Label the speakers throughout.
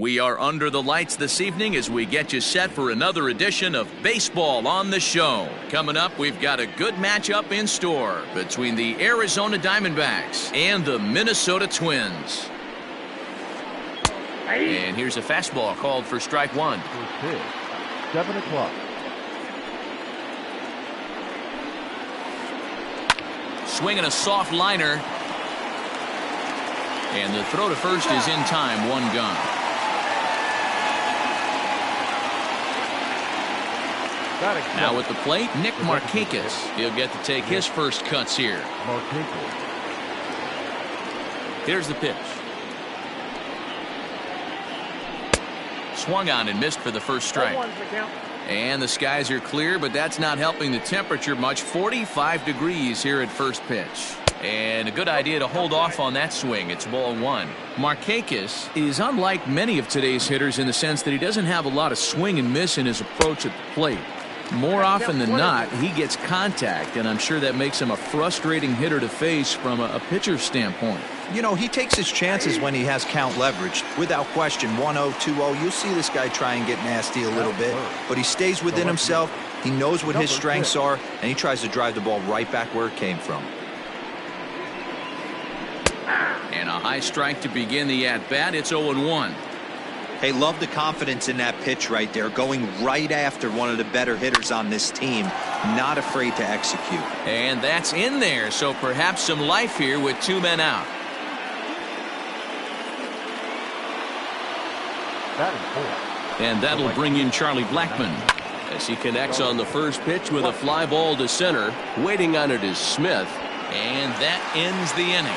Speaker 1: We are under the lights this evening as we get you set for another edition of Baseball on the Show. Coming up, we've got a good matchup in store between the Arizona Diamondbacks and the Minnesota Twins. And here's a fastball called for strike one.
Speaker 2: 7 o'clock.
Speaker 1: Swinging a soft liner. And the throw to first is in time, one gone. Now at the plate, Nick Markakis. He'll get to take his first cuts here. Here's the pitch. Swung on and missed for the first strike. And the skies are clear, but that's not helping the temperature much. 45 degrees here at first pitch. And a good idea to hold off on that swing. It's ball one. Markakis is unlike many of today's hitters in the sense that he doesn't have a lot of swing and miss in his approach at the plate. More often than not, he gets contact, and I'm sure that makes him a frustrating hitter to face from a pitcher's standpoint.
Speaker 3: You know, he takes his chances when he has count leverage. Without question, 1-0, 2-0, you'll see this guy try and get nasty a little bit, but he stays within himself. He knows what his strengths are, and he tries to drive the ball right back where it came from.
Speaker 1: And a high strike to begin the at-bat. It's 0-1.
Speaker 3: Hey, love the confidence in that pitch right there, going right after one of the better hitters on this team, not afraid to execute.
Speaker 1: And that's in there, so perhaps some life here with two men out. And that'll bring in Charlie Blackmon as he connects on the first pitch with a fly ball to center. Waiting on it is Smith, and that ends the inning.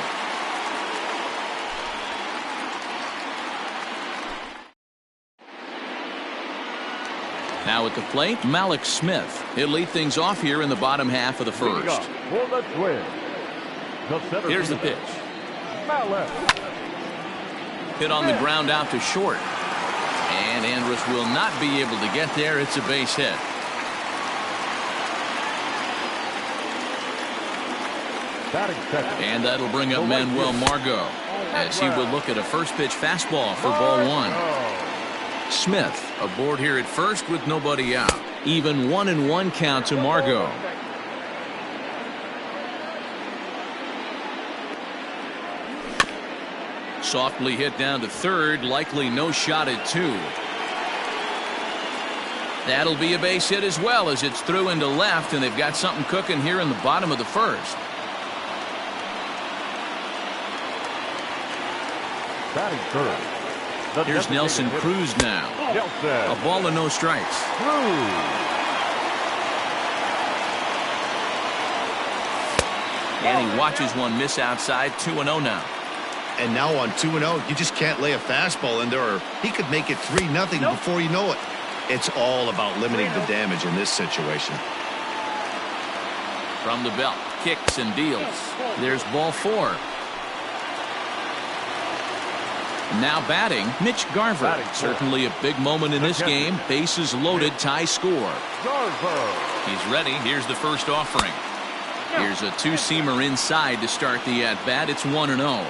Speaker 1: Now at the plate, Malik Smith. He'll lead things off here in the bottom half of the first. Here's the pitch. Hit on the ground out to short. And Andrus will not be able to get there. It's a base hit. And that'll bring up Manuel Margot as he will look at a first pitch fastball for ball one. Smith aboard here at first with nobody out. Even 1-1 count to Margot. Softly hit down to third, likely no shot at two. That'll be a base hit as well as it's through into left, and they've got something cooking here in the bottom of the first.
Speaker 2: Batting third.
Speaker 1: Here's Nelson Cruz now. A ball and no strikes. And he watches one miss outside. 2-0 now.
Speaker 4: And now on 2-0, you just can't lay a fastball in there, or he could make it 3-0 before you know it. It's all about limiting the damage in this situation.
Speaker 1: From the belt, kicks and deals. There's ball four. Now batting, Mitch Garver. Certainly a big moment in this game. Bases loaded, tie score. He's ready. Here's the first offering. Here's a two-seamer inside to start the at-bat. It's 1-0.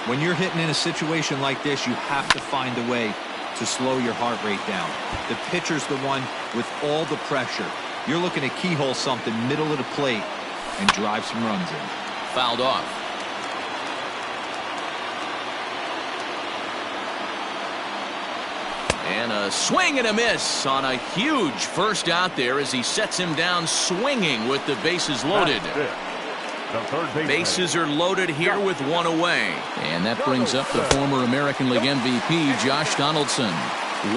Speaker 3: When you're hitting in a situation like this, you have to find a way to slow your heart rate down. The pitcher's the one with all the pressure. You're looking to keyhole something middle of the plate and drive some runs in.
Speaker 1: Fouled off. And a swing and a miss on a huge first out there as he sets him down swinging with the bases loaded. Bases are loaded here with one away. And that brings up the former American League MVP, Josh Donaldson.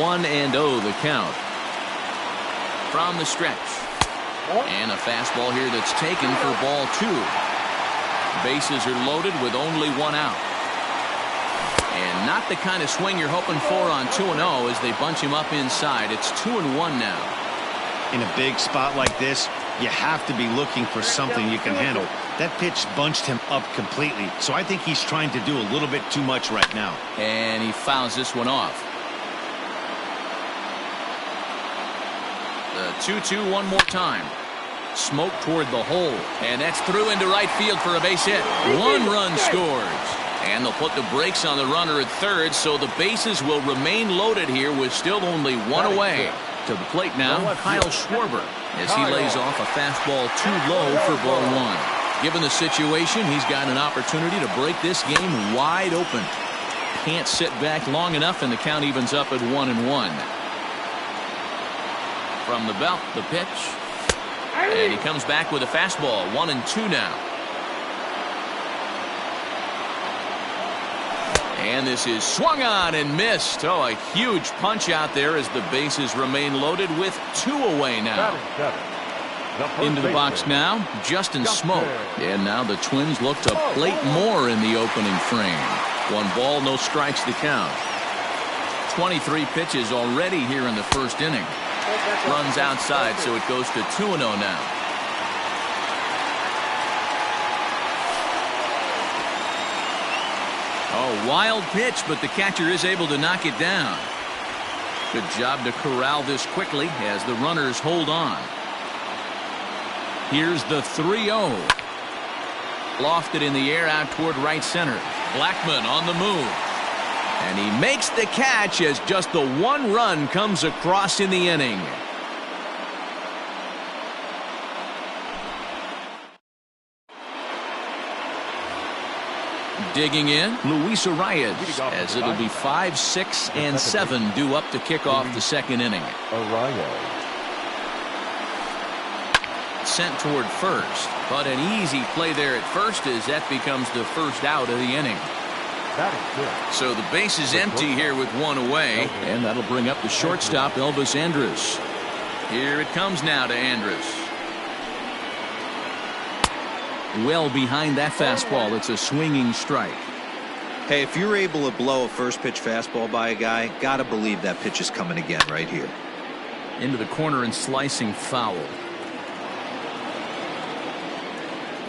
Speaker 1: 1-0 the count. From the stretch. And a fastball here that's taken for ball two. Bases are loaded with only one out. And not the kind of swing you're hoping for on 2-0 as they bunch him up inside. It's 2-1 now.
Speaker 4: In a big spot like this, you have to be looking for something you can handle. That pitch bunched him up completely, so I think he's trying to do a little bit too much right now.
Speaker 1: And he fouls this one off. The 2-2 one more time. Smoke toward the hole, and that's through into right field for a base hit. One run scores. And they'll put the brakes on the runner at third, so the bases will remain loaded here with still only one away. To the plate now, Kyle Schwarber, as he lays off a fastball too low for ball one. Given the situation, he's got an opportunity to break this game wide open. Can't sit back long enough, and the count evens up at 1-1. From the belt, the pitch. And he comes back with a fastball, 1-2 now. And this is swung on and missed. Oh, a huge punch out there as the bases remain loaded with 2 away now. Into the box now, Justin Smoke. And now the Twins look to plate more in the opening frame. 1 ball, no strikes to count. 23 pitches already here in the first inning. Runs outside, so it goes to 2-0 now. Oh, wild pitch, but the catcher is able to knock it down. Good job to corral this quickly as the runners hold on. Here's the 3-0. Lofted in the air out toward right center. Blackmon on the move. And he makes the catch as just the 1 run comes across in the inning. Digging in, Luis Arias, as it'll be 5, 6, and 7 due up to kick off the second inning. Sent toward first, but an easy play there at first as that becomes the first out of the inning. So the base is empty here with 1 away, and that'll bring up the shortstop, Elvis Andrus. Here it comes now to Andrus. Well behind that fastball. It's a swinging strike.
Speaker 3: Hey, if you're able to blow a first pitch fastball by a guy, gotta believe that pitch is coming again right here.
Speaker 1: Into the corner and slicing foul.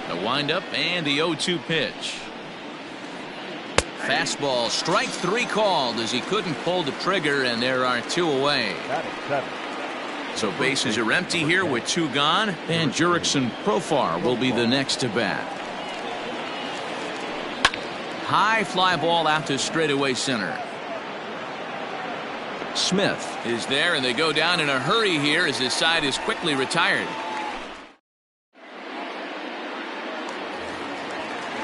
Speaker 1: The windup and the 0-2 pitch. Fastball, strike 3 called as he couldn't pull the trigger, and there are 2 away. So bases are empty here with 2 gone, and Jurickson Profar will be the next to bat. High fly ball out to straightaway center. Smith is there, and they go down in a hurry here as his side is quickly retired.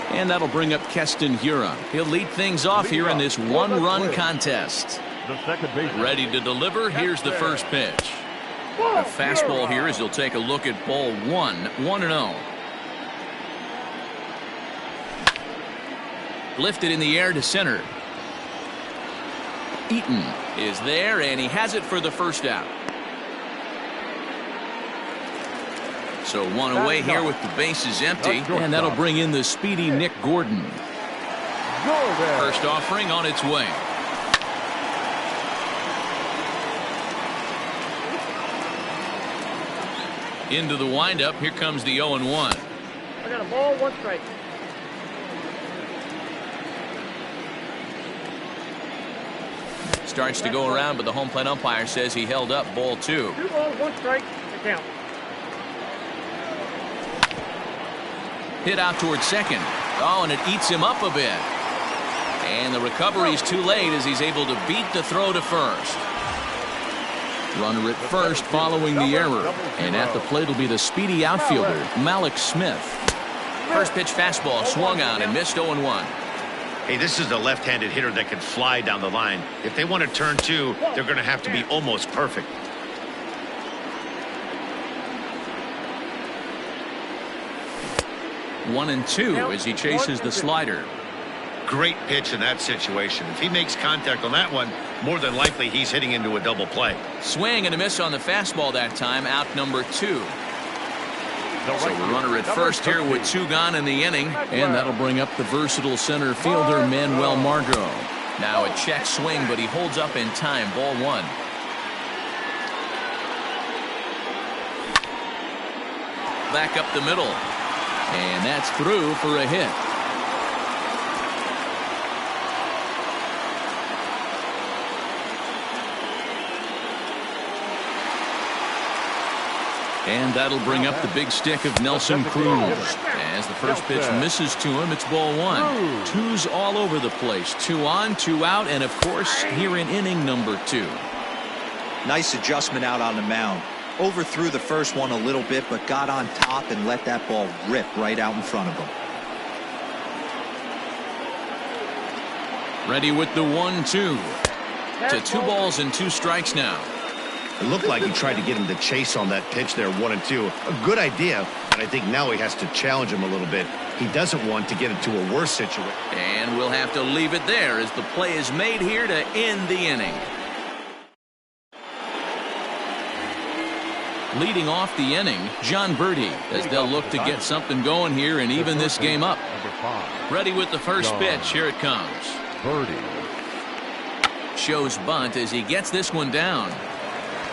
Speaker 1: And that'll bring up Keston Hiura. He'll lead things off here in this 1-run contest. Ready to deliver. Here's the first pitch. A fastball here as he'll take a look at ball 1, 1-0. Lifted in the air to center. Eaton is there, and he has it for the first out. So 1 away here with the bases empty, and that'll bring in the speedy Nick Gordon. First offering on its way. Into the windup. Here comes the 0-1.
Speaker 5: I got a ball, 1 strike.
Speaker 1: Starts to go around, but the home plate umpire says he held up ball 2.
Speaker 5: 2 balls, 1 strike to count.
Speaker 1: Hit out towards second. Oh, and it eats him up a bit. And the recovery is too late as he's able to beat the throw to first. Runner at first following the error. And at the plate will be the speedy outfielder, Malik Smith. First pitch fastball swung on and missed 0-1.
Speaker 4: Hey, this is a left-handed hitter that can fly down the line. If they want to turn 2, they're going to have to be almost perfect.
Speaker 1: One and 2 as he chases the slider.
Speaker 4: Great pitch in that situation. If he makes contact on that one, more than likely he's hitting into a double play.
Speaker 1: Swing and a miss on the fastball that time. Out number 2. So the runner at first here with 2 gone in the inning, and that'll bring up the versatile center fielder Manuel Margot. Now a check swing, but he holds up in time. Ball 1. Back up the middle, and that's through for a hit. And that'll bring up the big stick of Nelson Cruz. As the first pitch misses to him, it's ball one. Twos all over the place. 2 on, 2 out, and of course, here in inning number 2.
Speaker 3: Nice adjustment out on the mound. Overthrew the first one a little bit, but got on top and let that ball rip right out in front of him.
Speaker 1: Ready with the 1-2. To 2 balls and 2 strikes now.
Speaker 4: It looked like he tried to get him to chase on that pitch there, 1-2. A good idea, but I think now he has to challenge him a little bit. He doesn't want to get into a worse situation.
Speaker 1: And we'll have to leave it there as the play is made here to end the inning. Leading off the inning, John Birdie, as they'll look to get something going here and even this game up. Ready with the first pitch. Here it comes.
Speaker 2: Birdie.
Speaker 1: Shows bunt as he gets this one down.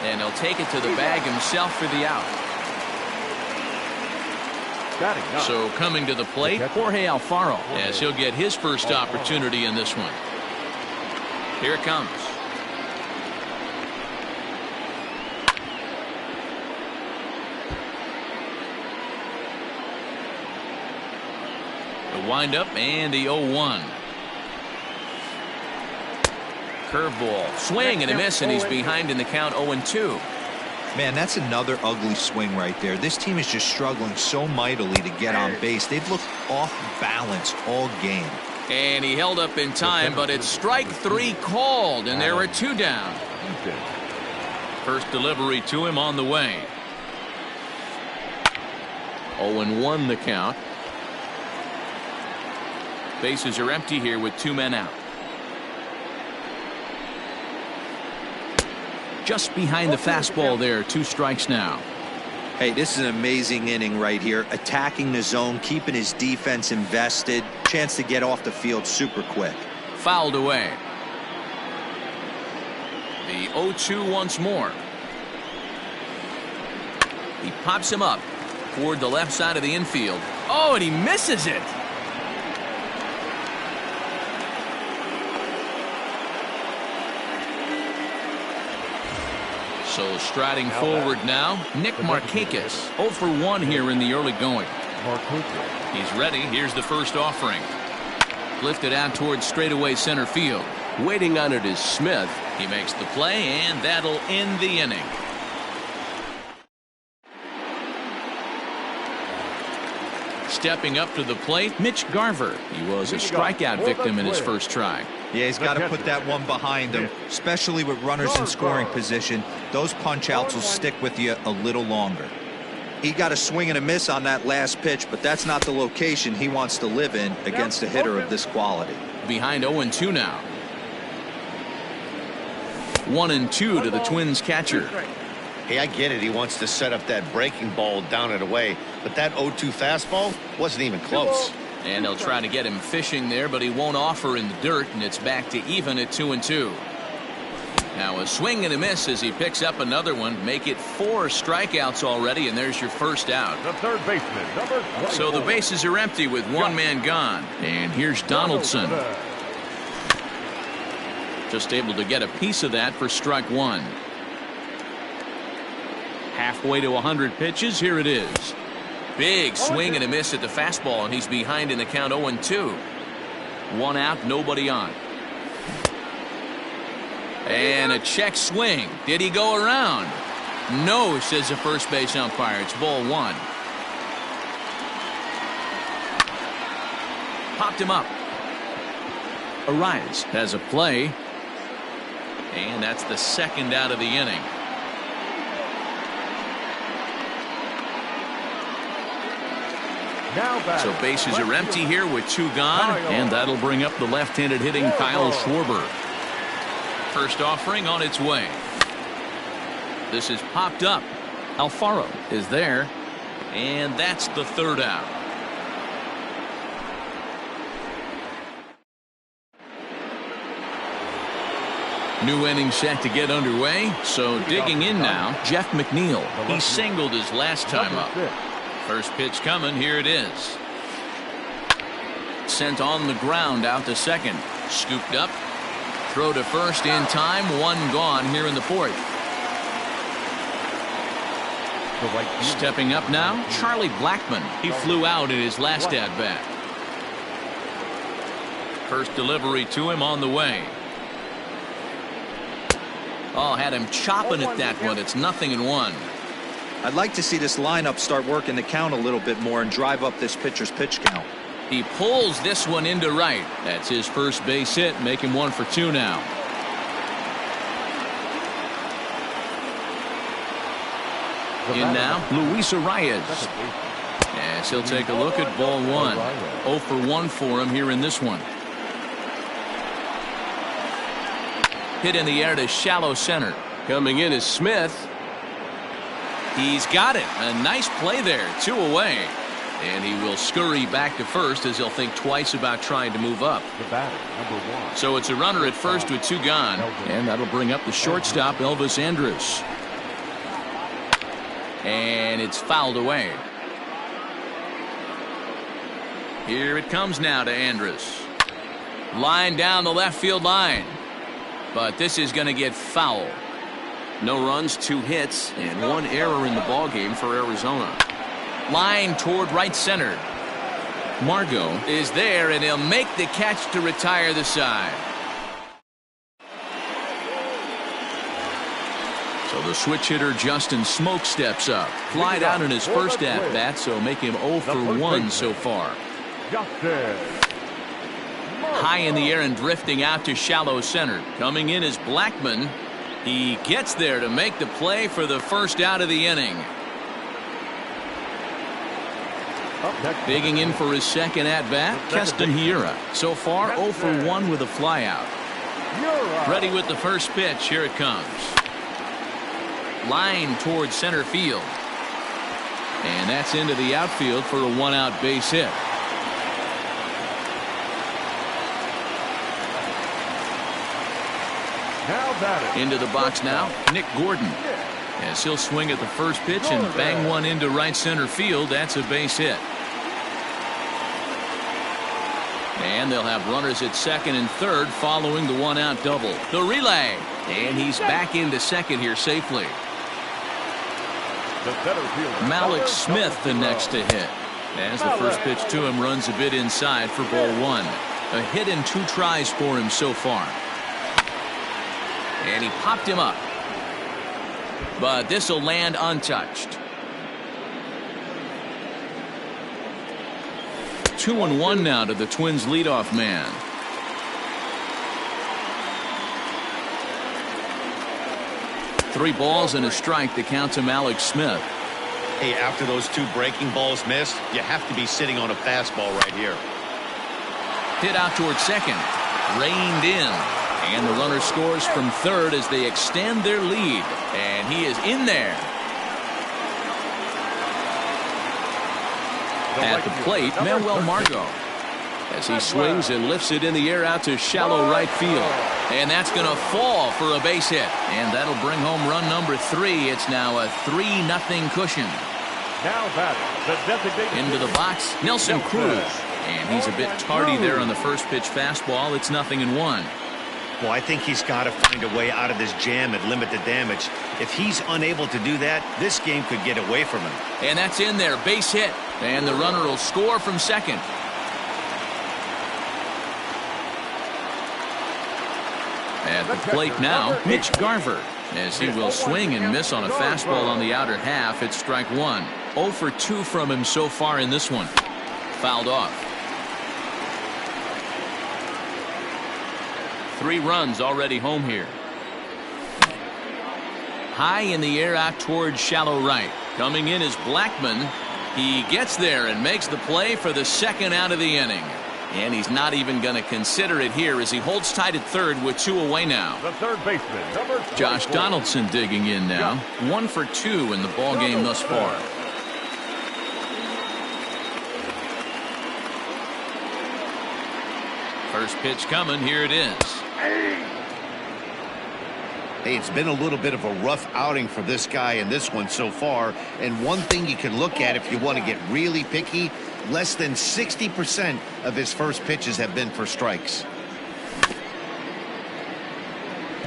Speaker 1: And he'll take it to the bag himself for the out. So coming to the plate, Jorge Alfaro, as he'll get his first opportunity in this one. Here it comes. The windup and the 0-1. Curveball, swing and a miss, and he's behind in the count 0-2.
Speaker 3: Man, that's another ugly swing right there. This team is just struggling so mightily to get on base. They've looked off balance all game.
Speaker 1: And he held up in time, but it's strike 3 called, and there are 2 down. First delivery to him on the way. 0-1 the count. Bases are empty here with 2 men out. Just behind the fastball there. 2 strikes now.
Speaker 3: Hey, this is an amazing inning right here. Attacking the zone, keeping his defense invested. Chance to get off the field super quick.
Speaker 1: Fouled away. The 0-2 once more. He pops him up toward the left side of the infield. Oh, and he misses it. So striding forward now, Nick Markakis. 0 for 1 here in the early going. He's ready. Here's the first offering. Lifted out towards straightaway center field. Waiting on it is Smith. He makes the play, and that'll end the inning. Stepping up to the plate, Mitch Garver. He was a strikeout victim in his first try.
Speaker 3: Yeah, he's got to put that one behind him, especially with runners in scoring position. Those punch-outs will stick with you a little longer. He got a swing and a miss on that last pitch, but that's not the location he wants to live in against a hitter of this quality.
Speaker 1: Behind 0-2 now. 1-2 to the Twins catcher.
Speaker 4: Hey, I get it. He wants to set up that breaking ball down and away, but that 0-2 fastball wasn't even close.
Speaker 1: And they'll try to get him fishing there, but he won't offer in the dirt, and it's back to even at 2-2. Now a swing and a miss as he picks up another one. Make it 4 strikeouts already, and there's your first out.
Speaker 2: The third baseman, number 24.
Speaker 1: So the bases are empty with 1 man gone. And here's Donaldson. Just able to get a piece of that for strike 1. Halfway to 100 pitches. Here it is. Big swing and a miss at the fastball, and he's behind in the count 0-2. 1 out, nobody on. And a check swing. Did he go around? No, says the first base umpire. It's ball 1. Popped him up. Arias has a play. And that's the second out of the inning. So bases are empty here with 2 gone, and that'll bring up the left-handed hitting Kyle Schwarber. First offering on its way. This is popped up. Alfaro is there, and that's the 3rd out. New inning set to get underway, so digging in now, Jeff McNeil. He singled his last time up. First pitch coming. Here it is. Sent on the ground out to second. Scooped up. Throw to first in time. 1 gone here in the 4th.
Speaker 2: the right field.
Speaker 1: Stepping up now, Charlie Blackmon. He flew out in his last at-bat. First delivery to him on the way. Oh, had him chopping at that one. It's 0-1.
Speaker 3: I'd like to see this lineup start working the count a little bit more and drive up this pitcher's pitch count.
Speaker 1: He pulls this one into right. That's his first base hit, make him 1 for 2 now. In now, Luis Arias. As he'll take a look at ball 1. 0 for 1 for him here in this one. Hit in the air to shallow center. Coming in is Smith. He's got it. A nice play there. 2 away. And he will scurry back to first as he'll think twice about trying to move up.
Speaker 2: The batter, number 1.
Speaker 1: So it's a runner at first with 2 gone. And that'll bring up the shortstop, Elvis Andrus. And it's fouled away. Here it comes now to Andrus. Line down the left field line. But this is going to get foul. No runs, 2 hits, and 1 error in the ballgame for Arizona. Line toward right center. Margot is there, and he'll make the catch to retire the side. So the switch hitter Justin Smoak steps up. Flied out in his first at-bat, so make him 0 for 1 so far. High in the air and drifting out to shallow center. Coming in is Blackmon. He gets there to make the play for the first out of the inning. Digging in for his second at-bat, Keston Hiura. So far 0 for 1 with a flyout. Ready with the first pitch. Here it comes. Line towards center field. And that's into the outfield for a 1-out base hit. Into the box now, Nick Gordon. As he'll swing at the first pitch and bang one into right center field. That's a base hit. And they'll have runners at second and third following the 1-out double. The relay. And he's back into second here safely. Malik Smith the next to hit. As the first pitch to him runs a bit inside for ball 1. A hit in 2 tries for him so far. And he popped him up. But this will land untouched. 2-1 now to the Twins leadoff man. Three balls and a strike to count to Malik Smith.
Speaker 4: Hey, after those 2 breaking balls missed, you have to be sitting on a fastball right here.
Speaker 1: Hit out towards second. Reined in. And the runner scores from third as they extend their lead. And he is in there. At the plate, Manuel Margot. As he swings and lifts it in the air out to shallow right field. And that's going to fall for a base hit. And that'll bring home run number 3. It's now a 3-0 cushion. Into the box, Nelson Cruz. And he's a bit tardy there on the first pitch fastball. It's 0-1.
Speaker 4: Well, I think he's got to find a way out of this jam and limit the damage. If he's unable to do that, this game could get away from him.
Speaker 1: And that's in there. Base hit. And the runner will score from second. At the plate now, Mitch Garver. As he will swing and miss on a fastball on the outer half. It's strike 1. 0 for 2 from him so far in this one. Fouled off. 3 runs already home here. High in the air out towards shallow right. Coming in is Blackmon. He gets there and makes the play for the second out of the inning. And he's not even going to consider it here as he holds tight at third with 2 away now.
Speaker 2: The third baseman,
Speaker 1: Josh Donaldson digging in now. 1 for 2 in the ball game thus far. First pitch coming. Here it is.
Speaker 4: Hey, it's been a little bit of a rough outing for this guy in this one so far. And one thing you can look at if you want to get really picky, less than 60% of his first pitches have been for strikes.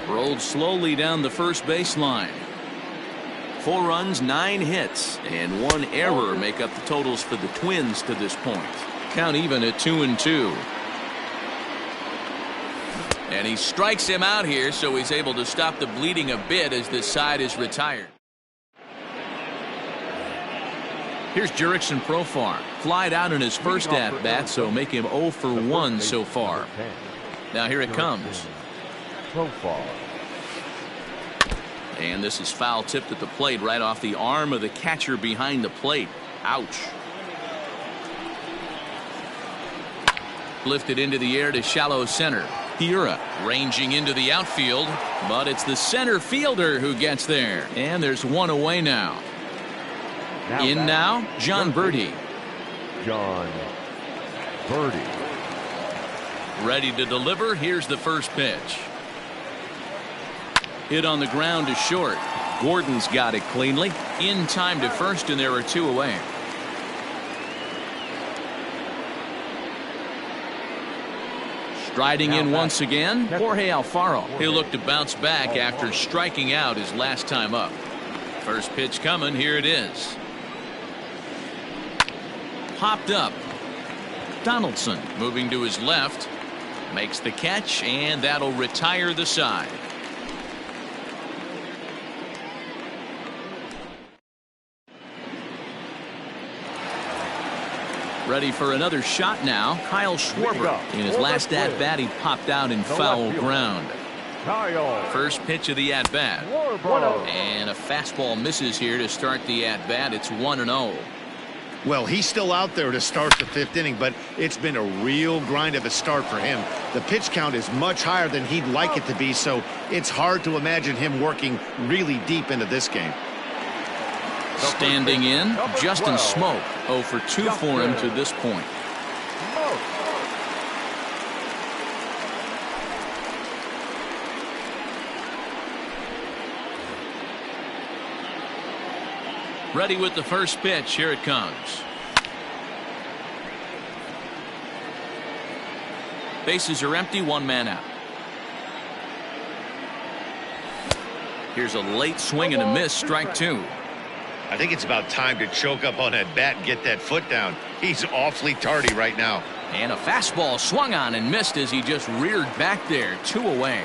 Speaker 1: Rolled slowly down the first baseline. 4 runs, 9 hits, and 1 error make up the totals for the Twins to this point. Count even at 2-2. And he strikes him out here, so he's able to stop the bleeding a bit as this side is retired. Here's Jurickson Profar. Flied out in his first at-bat, so make him 0 for 1 so far. Now here it comes.
Speaker 2: Profar.
Speaker 1: And this is foul tipped at the plate right off the arm of the catcher behind the plate. Ouch. Lifted into the air to shallow center. Hiura ranging into the outfield, but it's the center fielder who gets there. And there's 1 away now. In now, John Birdie.
Speaker 2: John Birdie.
Speaker 1: Ready to deliver. Here's the first pitch. Hit on the ground to short. Gordon's got it cleanly. In time to first, and there are 2 away. Striding in once again, Jorge Alfaro. He'll look to bounce back after striking out his last time up. First pitch coming. Here it is. Popped up. Donaldson moving to his left. Makes the catch, and that'll retire the side. Ready for another shot now. Kyle Schwarber. In his last at-bat, he popped out in foul ground. First pitch of the at-bat. And a fastball misses here to start the at-bat. It's 1-0.
Speaker 4: Well, he's still out there to start the 5th inning, but it's been a real grind of a start for him. The pitch count is much higher than he'd like it to be, so it's hard to imagine him working really deep into this game.
Speaker 1: Standing in, Justin Smoke. 0 for 2 for him to this point. Ready with the first pitch. Here it comes. Bases are empty. 1 man out. Here's a late swing and a miss. Strike 2.
Speaker 4: I think it's about time to choke up on that bat and get that foot down. He's awfully tardy right now.
Speaker 1: And a fastball swung on and missed as he just reared back there. 2 away.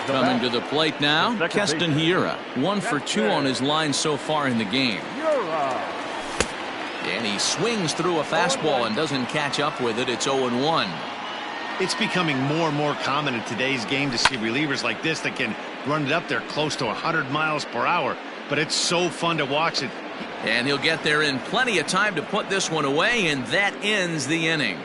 Speaker 1: Coming to the plate now, Keston Hiura. 1 for 2 on his line so far in the game. And he swings through a fastball and doesn't catch up with it. It's 0-1.
Speaker 4: It's becoming more and more common in today's game to see relievers like this that can run it up there close to 100 miles per hour. But it's so fun to watch it.
Speaker 1: And he'll get there in plenty of time to put this one away, and that ends the inning.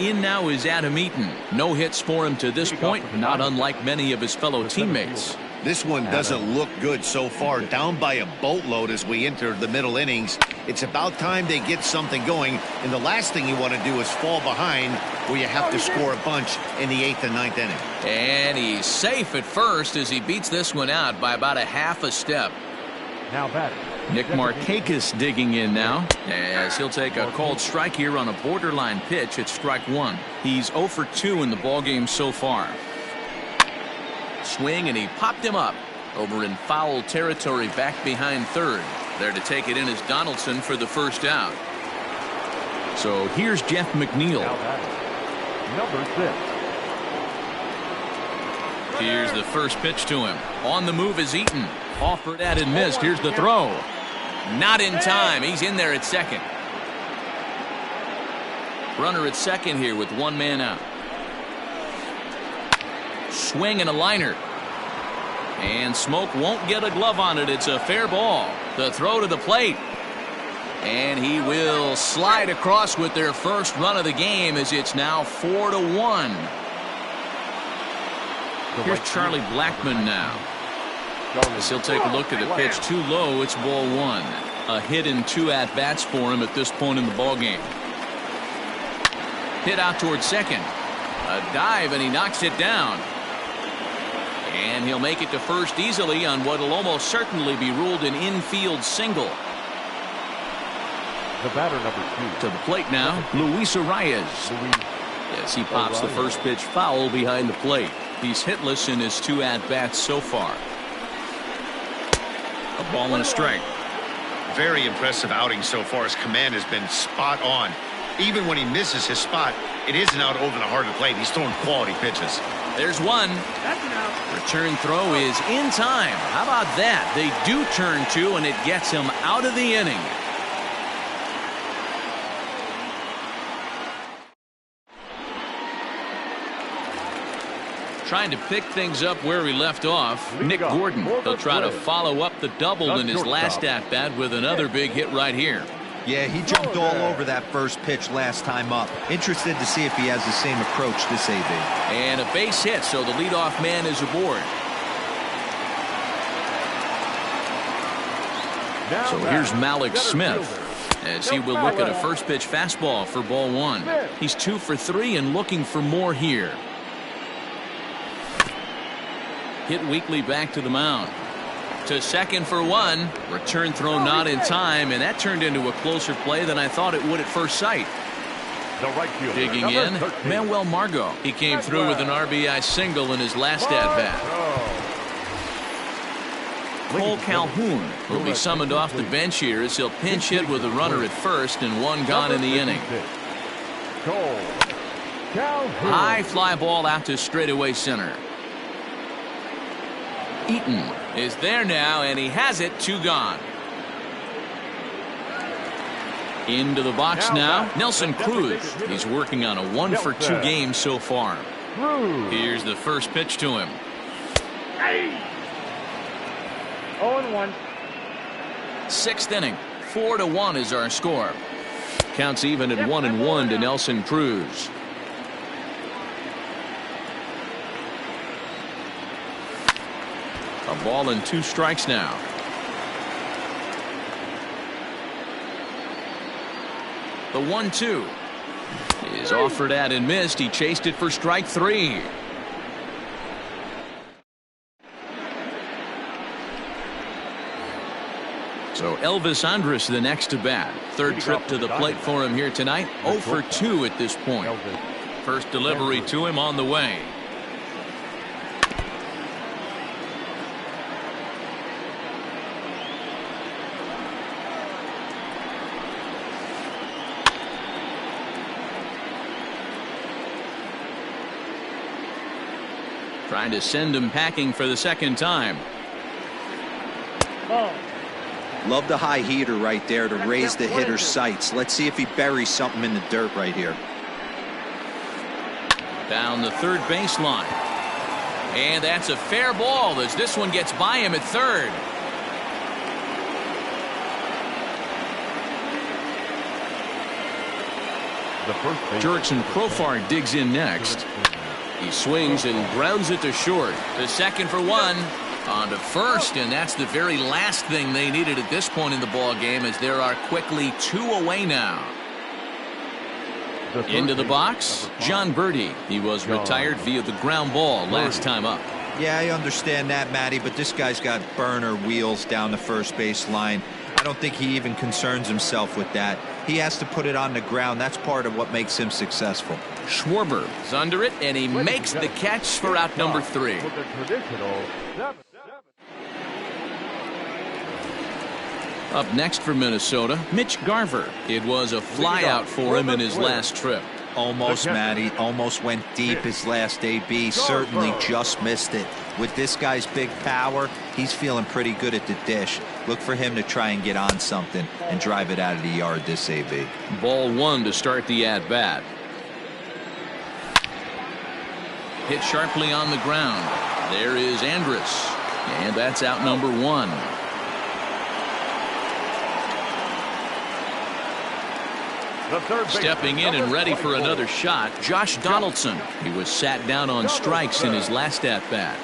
Speaker 1: In now is Adam Eaton. No hits for him to this point, not unlike many of his fellow teammates.
Speaker 4: This one doesn't look good so far. Down by a boatload as we enter the middle innings. It's about time they get something going, and the last thing you want to do is fall behind where you have to score a bunch in the 8th and 9th inning.
Speaker 1: And he's safe at first as he beats this one out by about a half a step.
Speaker 2: Now batting.
Speaker 1: Nick Markakis digging in now as he'll take a called strike here on a borderline pitch at strike 1. He's 0 for 2 in the ballgame so far. Swing, and he popped him up over in foul territory back behind third. There to take it in is Donaldson for the first out. So here's Jeff McNeil.
Speaker 2: Number 6.
Speaker 1: Here's the first pitch to him. On the move is Eaton. Offered at and missed. Here's the throw. Not in time. He's in there at second. Runner at second here with 1 man out. Swing and a liner. And Smoke won't get a glove on it. It's a fair ball. The throw to the plate. And he will slide across with their first run of the game as it's now 4-1. Here's Charlie Blackmon now. As he'll take a look at the pitch. Too low. It's ball 1. A hit in 2 at-bats for him at this point in the ballgame. Hit out towards second. A dive, and he knocks it down. And he'll make it to first easily on what will almost certainly be ruled an infield single.
Speaker 2: The batter, number 2.
Speaker 1: To the plate now, Luis Arias. As he pops the first pitch foul behind the plate. He's hitless in his 2 at-bats so far. A ball and a strike.
Speaker 4: Very impressive outing so far. His command has been spot on. Even when he misses his spot, it isn't out over the heart of the plate. He's throwing quality pitches.
Speaker 1: There's one. Return throw is in time. How about that? They do turn 2, and it gets him out of the inning. Trying to pick things up where he left off. Nick Gordon. He'll try to follow up the double in his last at-bat with another big hit right here.
Speaker 3: Yeah, he jumped all over that first pitch last time up. Interested to see if he has the same approach this AB.
Speaker 1: And a base hit, so the leadoff man is aboard. So here's Malik Smith as he will look at a first pitch fastball for ball 1. He's 2 for 3 and looking for more here. Hit weakly back to the mound. To second for 1. Return throw not in time, and that turned into a closer play than I thought it would at first sight. Digging in, Manuel Margot. He came through with an RBI single in his last at-bat. Cole Calhoun will be summoned off the bench here as he'll pinch hit with a runner at first and 1 gone in the inning. High fly ball out to straightaway center. Eaton is there now, and he has it. 2 gone. Into the box now, Nelson Cruz. He's working on a 1 for 2 game so far. Here's the first pitch to him.
Speaker 5: 0-1.
Speaker 1: 6th inning. 4-1 is our score. Counts even at 1-1 to Nelson Cruz. A ball and 2 strikes now. The 1-2 is offered at and missed. He chased it for strike 3. So Elvis Andrus the next to bat. 3rd trip to the plate for him here tonight. 0 for 2 at this point. First delivery to him on the way. Trying to send him packing for the 2nd time.
Speaker 3: Love the high heater right there to raise the hitter's sights. Let's see if he buries something in the dirt right here.
Speaker 1: Down the 3rd baseline. And that's a fair ball as this one gets by him at 3rd. Jurickson Profar digs in next. He swings and grounds it to short. To second for 1. On to first, and that's the very last thing they needed at this point in the ball game, as there are quickly 2 away now. Into the box, John Birdie. He was retired via the ground ball last time up.
Speaker 3: Yeah, I understand that, Matty, but this guy's got burner wheels down the first base line. I don't think he even concerns himself with that. He has to put it on the ground. That's part of what makes him successful.
Speaker 1: Schwarber is under it, and he makes the catch for out number 3. Up next for Minnesota, Mitch Garver. It was a flyout for him in his last trip.
Speaker 3: Almost, Matty. Almost went deep his last AB. Certainly just missed it. With this guy's big power, he's feeling pretty good at the dish. Look for him to try and get on something and drive it out of the yard this AB.
Speaker 1: Ball 1 to start the at-bat. Hit sharply on the ground. There is Andrus. And that's out number 1. Stepping in and ready for another shot, Josh Donaldson. He was sat down on strikes in his last at-bat.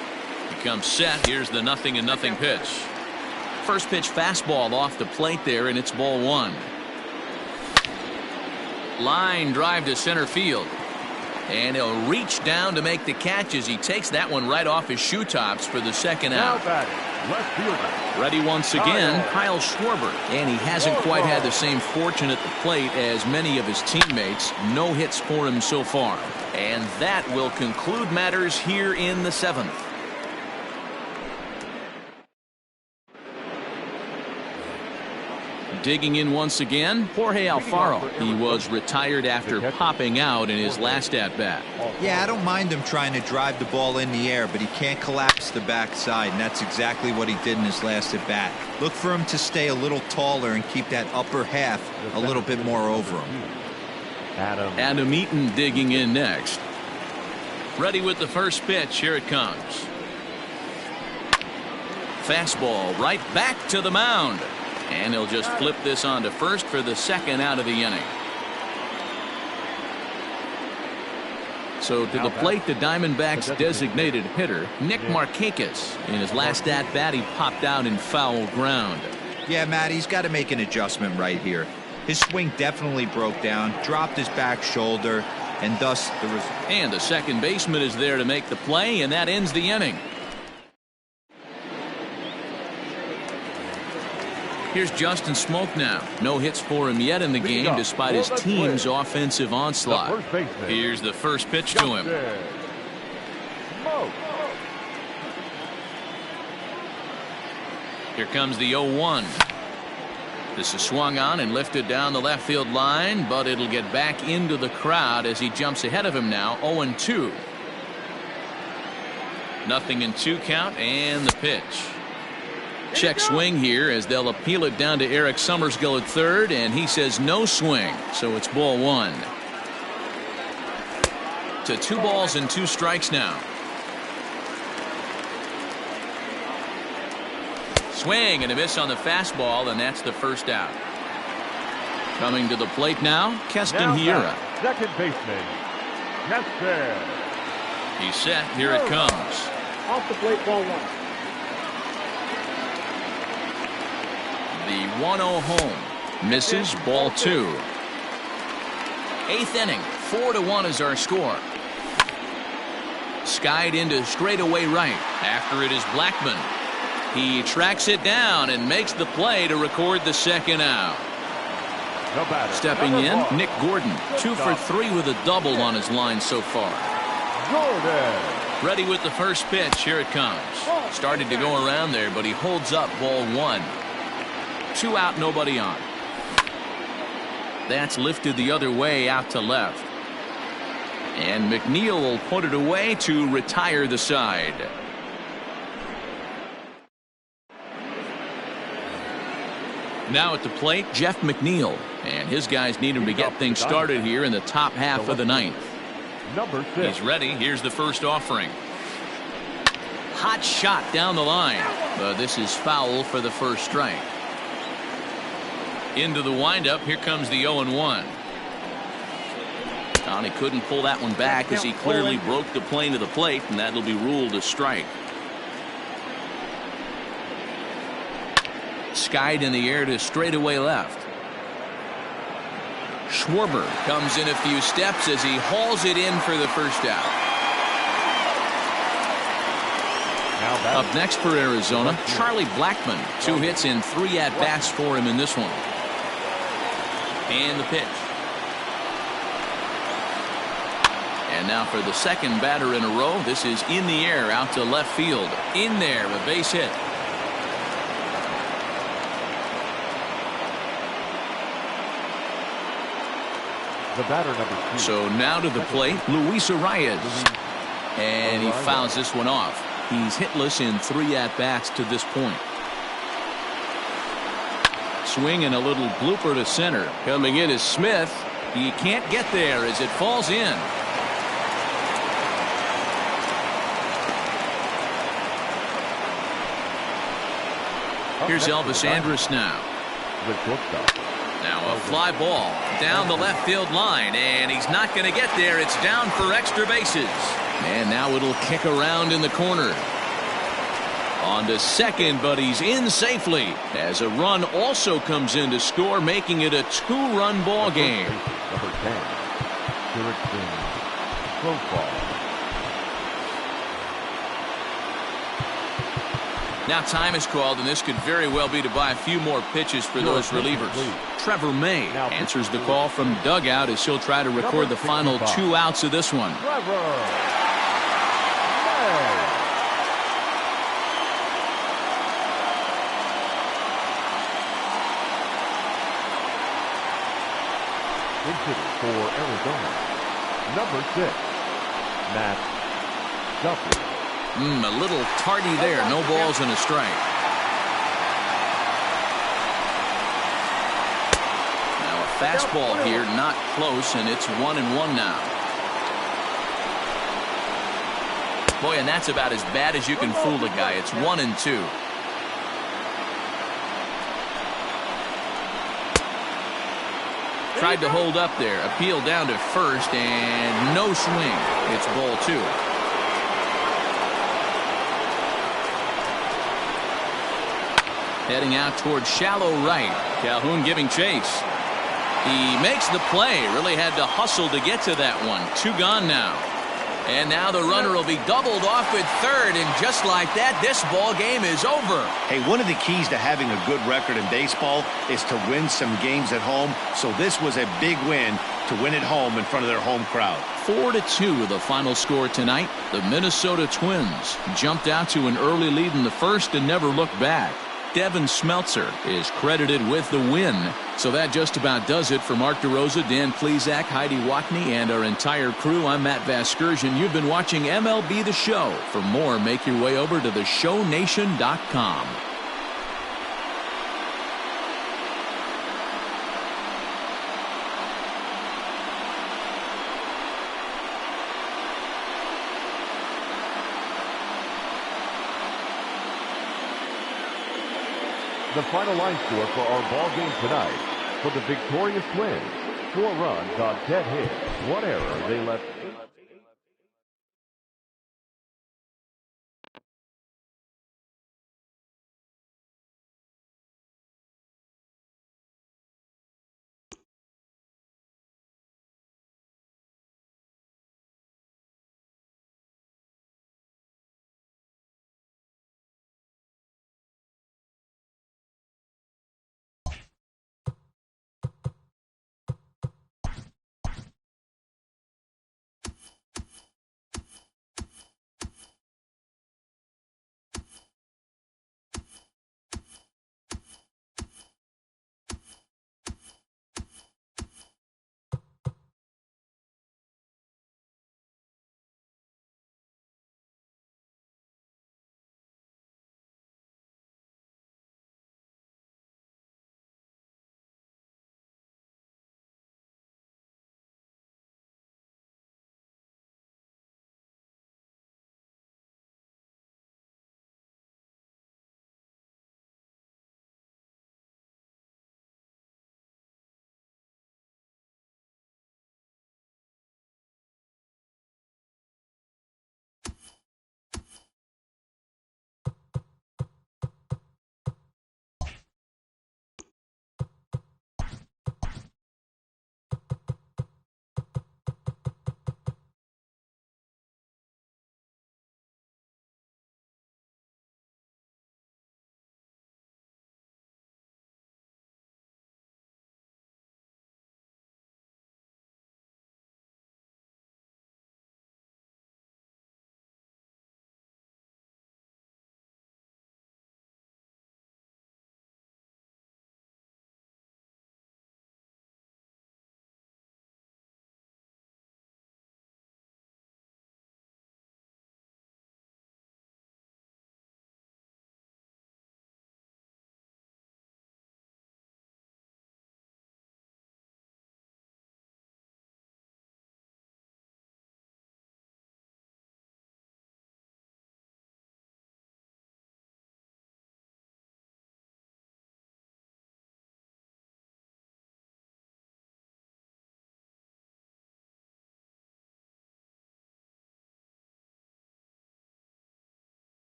Speaker 1: He comes set. Here's the 0-0 pitch. First pitch fastball off the plate there, and it's ball 1. Line drive to center field. And he'll reach down to make the catch as he takes that one right off his shoe tops for the 2nd out.
Speaker 2: Left fielder.
Speaker 1: Ready once again, Kyle Schwarber. And he hasn't quite had the same fortune at the plate as many of his teammates. No hits for him so far. And that will conclude matters here in the 7th. Digging in once again, Jorge Alfaro. He was retired after popping out in his last at-bat.
Speaker 3: Yeah, I don't mind him trying to drive the ball in the air, but he can't collapse the backside, and that's exactly what he did in his last at-bat. Look for him to stay a little taller and keep that upper half a little bit more over him.
Speaker 1: Adam Eaton digging in next. Ready with the first pitch. Here it comes. Fastball right back to the mound. And he'll just flip this on to first for the second out of the inning. So to the plate, the Diamondbacks' designated hitter, Nick Markakis. In his last at-bat, he popped out in foul ground.
Speaker 3: Yeah, Matt, he's got to make an adjustment right here. His swing definitely broke down, dropped his back shoulder, and thus the result.
Speaker 1: And the second baseman is there to make the play, and that ends the inning. Here's Justin Smoak now. No hits for him yet in the game despite his team's offensive onslaught. Here's the first pitch to him. Here comes the 0-1. This is swung on and lifted down the left field line, but it'll get back into the crowd as he jumps ahead of him now. 0-2. Nothing in 2 count, and the pitch. Check swing here as they'll appeal it down to Eric Summersgill at third, and he says no swing, so it's ball 1. To 2 balls and 2 strikes now. Swing and a miss on the fastball, and that's the first out. Coming to the plate now, Keston Hiura.
Speaker 2: Second baseman, Nestor.
Speaker 1: He's set. Here it comes.
Speaker 5: Off the plate, ball 1.
Speaker 1: The 1-0 home misses, ball 2. 8th inning, 4-1 is our score. Skied into straightaway right. After it is Blackmon. He tracks it down and makes the play to record the second out. Stepping in, Nick Gordon, 2 for 3 with a double on his line so far. Ready with the first pitch. Here it comes. Started to go around there, but he holds up ball 1. 2 out, nobody on. That's lifted the other way out to left. And McNeil will put it away to retire the side. Now at the plate, Jeff McNeil. And his guys need him to get things started here in the top half of the 9th.
Speaker 2: Number 6.
Speaker 1: He's ready. Here's the first offering. Hot shot down the line. But this is foul for the first strike. Into the windup. Here comes the 0-1. He couldn't pull that one back as he clearly broke the plane of the plate, and that'll be ruled a strike. Skied in the air to straightaway left. Schwarber comes in a few steps as he hauls it in for the first out. Up next for Arizona, Charlie Blackmon. 2 hits and 3 at-bats for him in this one. And the pitch. And now for the second batter in a row. This is in the air out to left field. In there, a base hit.
Speaker 2: The batter, number 2.
Speaker 1: So now to the plate, Luis Arias. And he fouls this one off. He's hitless in 3 at-bats to this point. Swing and a little blooper to center. Coming in is Smith. He can't get there as it falls in. Here's Elvis Andrus now. Now a fly ball down the left field line, and he's not going to get there. It's down for extra bases. And now it'll kick around in the corner. On to second, but he's in safely as a run also comes in to score, making it a 2-run ball game.
Speaker 2: Number 10,
Speaker 1: Now time is called, and this could very well be to buy a few more pitches for those relievers. Trevor May answers the call from dugout as he'll try to record the final 2 outs of this one.
Speaker 2: Into for Arizona, number 6, Matt Duffy.
Speaker 1: A little tardy there. No balls and a strike. Now a fastball here, not close, and it's 1-1 now. Boy, and that's about as bad as you can fool a guy. It's 1-2. Tried to hold up there. Appeal down to first, and no swing. It's ball 2. Heading out towards shallow right. Calhoun giving chase. He makes the play. Really had to hustle to get to that one. 2 gone now. And now the runner will be doubled off at third. And just like that, this ball game is over.
Speaker 4: Hey, one of the keys to having a good record in baseball is to win some games at home. So this was a big win to win at home in front of their home crowd.
Speaker 1: 4-2 the final score tonight. The Minnesota Twins jumped out to an early lead in the first and never looked back. Devin Smeltzer is credited with the win. So that just about does it for Mark DeRosa, Dan Plesac, Heidi Watney, and our entire crew. I'm Matt Vasgersian. You've been watching MLB The Show. For more, make your way over to theshownation.com.
Speaker 2: The final line score for our ball game tonight: for the victorious Twins, 4 runs on 10 hits, 1 error. They left